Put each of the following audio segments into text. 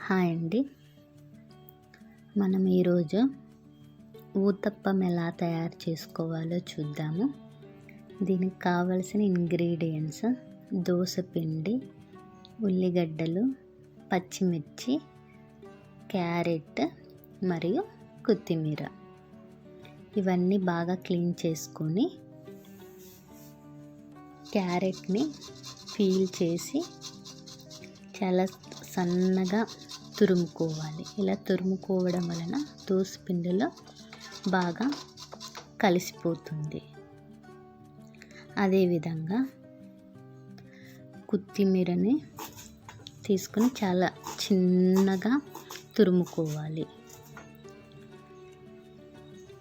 Hi అండి. మనం ఈరోజు ఊతప్పం ఎలా తయారు చేసుకోవాలో చూద్దాము. దీనికి కావలసిన ఇంగ్రీడియంట్స్ దోసపిండి, ఉల్లిగడ్డలు, పచ్చిమిర్చి, క్యారెట్ మరియు కొత్తిమీర. ఇవన్నీ బాగా క్లీన్ చేసుకొని క్యారెట్ని పీల్ చేసి చాలా సన్నగా తురుముకోవాలి. ఇలా తురుముకోవడం వలన దోసపిండిలో బాగా కలిసిపోతుంది. అదేవిధంగా కొత్తిమీరని తీసుకొని చాలా చిన్నగా తురుముకోవాలి.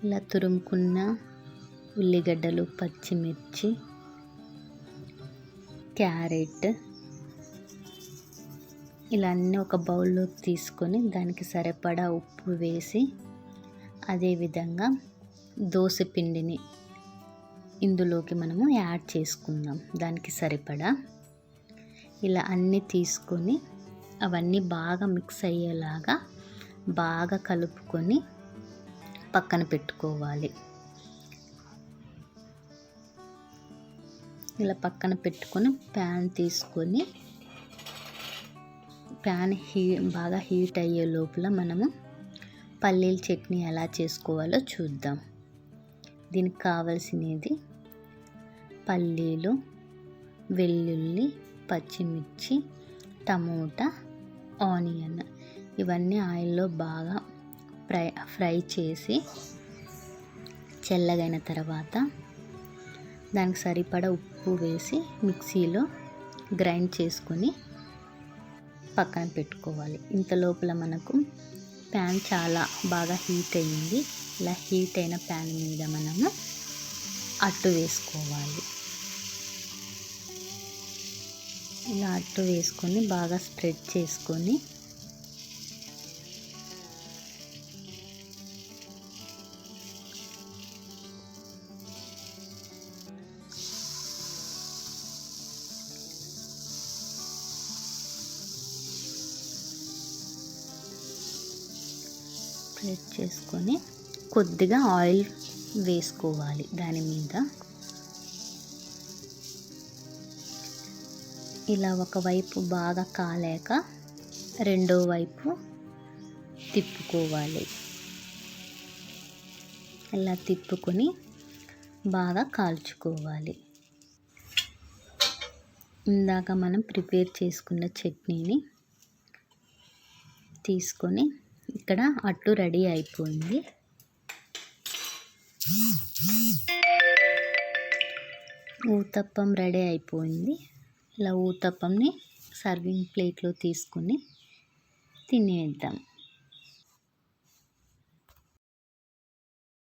ఇలా తురుముకున్న ఉల్లిగడ్డలు, పచ్చిమిర్చి, క్యారెట్ ఇలా అన్నీ ఒక బౌల్లోకి తీసుకొని దానికి సరిపడా ఉప్పు వేసి, అదేవిధంగా దోసపిండిని ఇందులోకి మనము యాడ్ చేసుకుందాం. దానికి సరిపడా ఇలా అన్నీ తీసుకొని అవన్నీ బాగా మిక్స్ అయ్యేలాగా బాగా కలుపుకొని పక్కన పెట్టుకోవాలి. ఇలా పక్కన పెట్టుకొని ప్యాన్ తీసుకొని ప్యాన్ బాగా హీట్ అయ్యే లోపల మనము పల్లీల చట్నీ ఎలా చేసుకోవాలో చూద్దాం. దీనికి కావాల్సినది పల్లీలు, వెల్లుల్లి, పచ్చిమిర్చి, టమోటా, ఆనియన్. ఇవన్నీ ఆయిల్లో బాగా ఫ్రై చేసి చల్లగైన తర్వాత దానికి సరిపడా ఉప్పు వేసి మిక్సీలో గ్రైండ్ చేసుకొని పక్కన పెట్టుకోవాలి. ఇంత లోపల మనకు ప్యాన్ చాలా బాగా హీట్ అయ్యింది. ఇలా హీట్ అయిన ప్యాన్ మీద మనము అట్టు వేసుకోవాలి. ఇలా అట్టు వేసుకొని బాగా స్ప్రెడ్ చేసుకొని కొద్దిగా ఆయిల్ వేసుకోవాలి. దాని మీద ఇలా ఒకవైపు బాగా కాలాక రెండో వైపు తిప్పుకోవాలి. ఇలా తిప్పుకొని బాగా కాల్చుకోవాలి. ఇందాక మనం ప్రిపేర్ చేసుకున్న చట్నీని తీసుకొని ఇక్కడ అట్టు రెడీ అయిపోయింది. ఊతప్పం రెడీ అయిపోయింది. ఇలా ఊతప్పంని సర్వింగ్ ప్లేట్లో తీసుకొని తినేద్దాం.